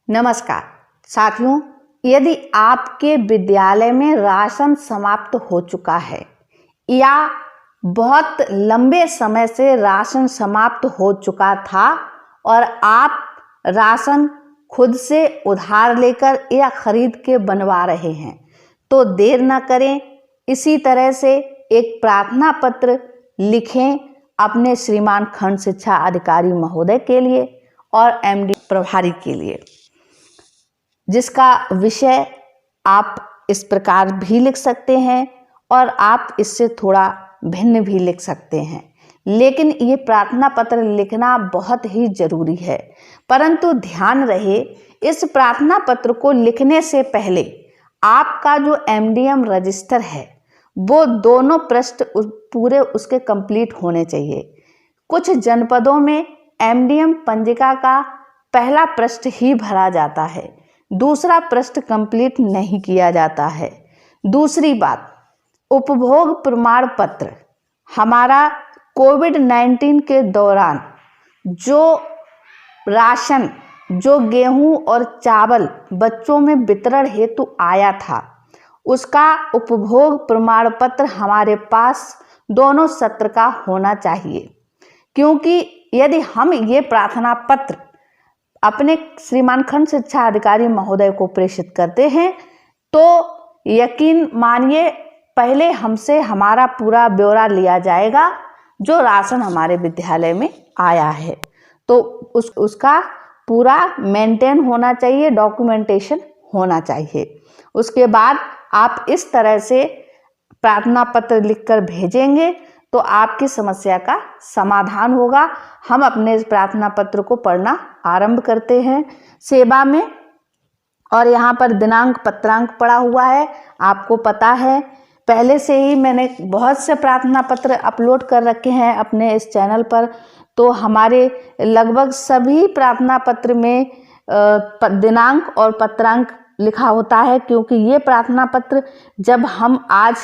नमस्कार साथियों, यदि आपके विद्यालय में राशन समाप्त हो चुका है या बहुत लंबे समय से राशन समाप्त हो चुका था और आप राशन खुद से उधार लेकर या खरीद के बनवा रहे हैं, तो देर न करें। इसी तरह से एक प्रार्थना पत्र लिखें अपने श्रीमान खंड शिक्षा अधिकारी महोदय के लिए और एमडी प्रभारी के लिए, जिसका विषय आप इस प्रकार भी लिख सकते हैं और आप इससे थोड़ा भिन्न भी लिख सकते हैं। लेकिन ये प्रार्थना पत्र लिखना बहुत ही जरूरी है। परंतु ध्यान रहे, इस प्रार्थना पत्र को लिखने से पहले आपका जो एमडीएम रजिस्टर है वो दोनों पृष्ठ पूरे उसके कंप्लीट होने चाहिए। कुछ जनपदों में एमडीएम पंजिका का पहला पृष्ठ ही भरा जाता है, दूसरा पृष्ठ कंप्लीट नहीं किया जाता है। दूसरी बात, उपभोग प्रमाण पत्र हमारा कोविड-19 के दौरान जो राशन, जो गेहूं और चावल बच्चों में वितरण हेतु आया था, उसका उपभोग प्रमाण पत्र हमारे पास दोनों सत्र का होना चाहिए। क्योंकि यदि हम ये प्रार्थना पत्र अपने श्रीमान खंड शिक्षा अधिकारी महोदय को प्रेषित करते हैं तो यकीन मानिए पहले हमसे हमारा पूरा ब्यौरा लिया जाएगा जो राशन हमारे विद्यालय में आया है, तो उसका पूरा मेंटेन होना चाहिए, डॉक्यूमेंटेशन होना चाहिए। उसके बाद आप इस तरह से प्रार्थना पत्र लिखकर भेजेंगे तो आपकी समस्या का समाधान होगा। हम अपने इस प्रार्थना पत्र को पढ़ना आरंभ करते हैं सेवा में, और यहाँ पर दिनांक पत्रांक पड़ा हुआ है। आपको पता है पहले से ही मैंने बहुत से प्रार्थना पत्र अपलोड कर रखे हैं अपने इस चैनल पर, तो हमारे लगभग सभी प्रार्थना पत्र में दिनांक और पत्रांक लिखा होता है। क्योंकि ये प्रार्थना पत्र जब हम आज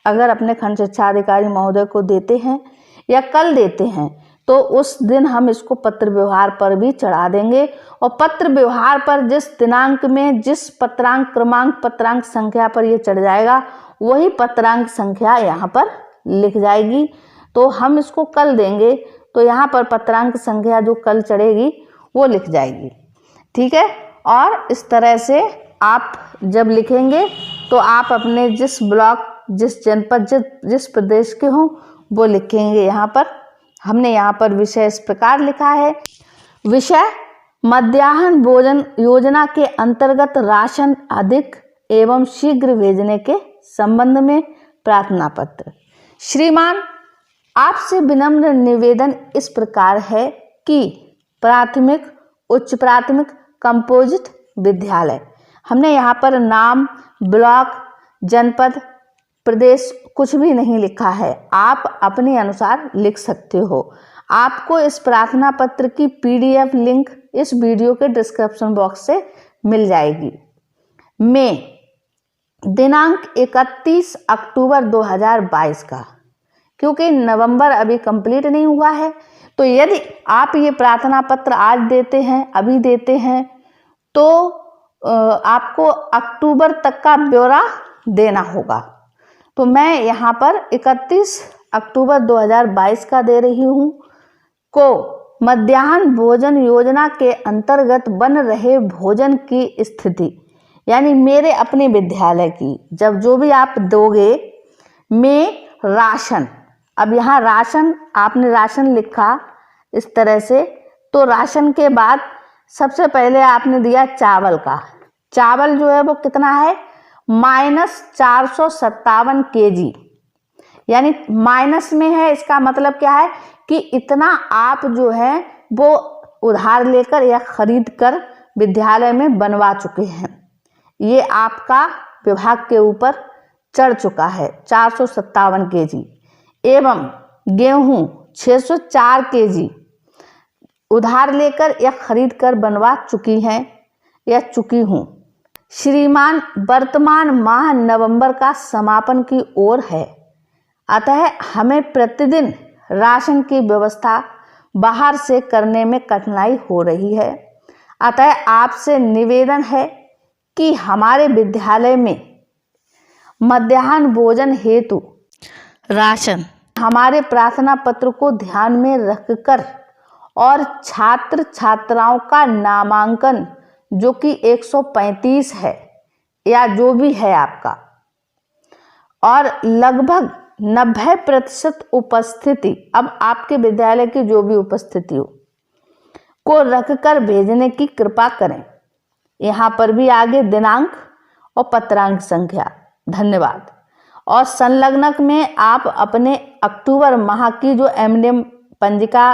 अगर अपने खंड शिक्षा अधिकारी महोदय को देते हैं या कल देते हैं तो उस दिन हम इसको पत्र व्यवहार पर भी चढ़ा देंगे, और पत्र व्यवहार पर जिस दिनांक में जिस पत्रांक क्रमांक पत्रांक संख्या पर ये चढ़ जाएगा वही पत्रांक संख्या यहाँ पर लिख जाएगी। तो हम इसको कल देंगे तो यहाँ पर पत्रांक संख्या जो कल चढ़ेगी वो लिख जाएगी, ठीक है। और इस तरह से आप जब लिखेंगे तो आप अपने जिस ब्लॉक, जिस जनपद, जिस प्रदेश के हों वो लिखेंगे। यहाँ पर हमने यहाँ पर विषय इस प्रकार लिखा है, विषय मध्याह्न भोजन योजना के अंतर्गत राशन अधिक एवं शीघ्र भेजने के संबंध में प्रार्थना पत्र। श्रीमान, आपसे विनम्र निवेदन इस प्रकार है कि प्राथमिक, उच्च प्राथमिक, कंपोजिट विद्यालय, हमने यहाँ पर नाम, ब्लॉक, जनपद, प्रदेश कुछ भी नहीं लिखा है, आप अपने अनुसार लिख सकते हो। आपको इस प्रार्थना पत्र की पीडीएफ लिंक इस वीडियो के डिस्क्रिप्शन बॉक्स से मिल जाएगी। में दिनांक 31 अक्टूबर 2022 का, क्योंकि नवंबर अभी कंप्लीट नहीं हुआ है, तो यदि आप ये प्रार्थना पत्र आज देते हैं, अभी देते हैं, तो आपको अक्टूबर तक का ब्यौरा देना होगा। तो मैं यहाँ पर 31 अक्टूबर 2022 का दे रही हूँ को मध्याह्न भोजन योजना के अंतर्गत बन रहे भोजन की स्थिति, यानी मेरे अपने विद्यालय की, जब जो भी आप दोगे में राशन, अब यहाँ राशन आपने राशन लिखा इस तरह से, तो राशन के बाद सबसे पहले आपने दिया चावल का। चावल जो है वो कितना है, -457 kg, यानी माइनस में है। इसका मतलब क्या है कि इतना आप जो है वो उधार लेकर या खरीद कर विद्यालय में बनवा चुके हैं। ये आपका विभाग के ऊपर चढ़ चुका है 457 kg, एवं गेहूं 604 kg उधार लेकर या खरीद कर बनवा चुकी हैं या चुकी हूँ। श्रीमान, वर्तमान माह नवंबर का समापन की ओर है, अतः हमें प्रतिदिन राशन की व्यवस्था बाहर से करने में कठिनाई हो रही है। अतः आपसे निवेदन है कि हमारे विद्यालय में मध्याह्न भोजन हेतु राशन हमारे प्रार्थना पत्र को ध्यान में रखकर और छात्र छात्राओं का नामांकन जो कि 135 है या जो भी है आपका, और लगभग 90% उपस्थिति, अब आपके विद्यालय की जो भी उपस्थिति हो, को रखकर भेजने की कृपा करें। यहाँ पर भी आगे दिनांक और पत्रांक संख्या। धन्यवाद। और संलग्नक में आप अपने अक्टूबर माह की जो एमडीएम पंजिका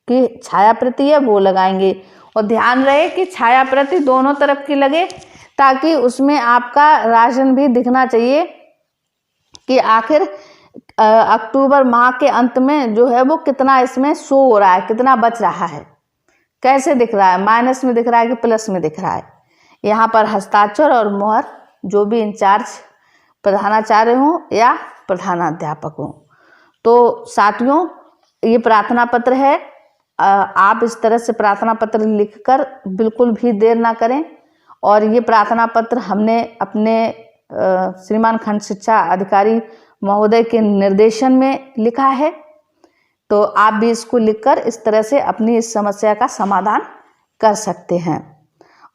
की छायाप्रति है वो लगाएंगे, और ध्यान रहे कि छायाप्रति दोनों तरफ की लगे, ताकि उसमें आपका राशन भी दिखना चाहिए कि आखिर अक्टूबर माह के अंत में जो है वो कितना इसमें शो हो रहा है, कितना बच रहा है, कैसे दिख रहा है, माइनस में दिख रहा है कि प्लस में दिख रहा है। यहाँ पर हस्ताक्षर और मोहर जो भी इंचार्ज प्रधानाचार्य हों या प्रधानाध्यापक हों। तो साथियों, ये प्रार्थना पत्र है। आप इस तरह से प्रार्थना पत्र लिखकर बिल्कुल भी देर ना करें। और ये प्रार्थना पत्र हमने अपने श्रीमान खंड शिक्षा अधिकारी महोदय के निर्देशन में लिखा है। तो आप भी इसको लिखकर इस तरह से अपनी इस समस्या का समाधान कर सकते हैं।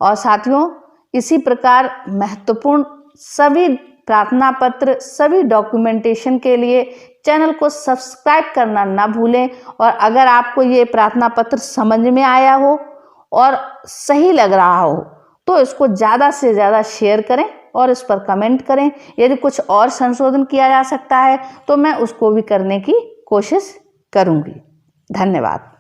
और साथियों, इसी प्रकार महत्वपूर्ण सभी प्रार्थना पत्र, सभी डॉक्यूमेंटेशन के लिए चैनल को सब्सक्राइब करना ना भूलें। और अगर आपको ये प्रार्थना पत्र समझ में आया हो और सही लग रहा हो तो इसको ज़्यादा से ज़्यादा शेयर करें और इस पर कमेंट करें। यदि कुछ और संशोधन किया जा सकता है तो मैं उसको भी करने की कोशिश करूँगी। धन्यवाद।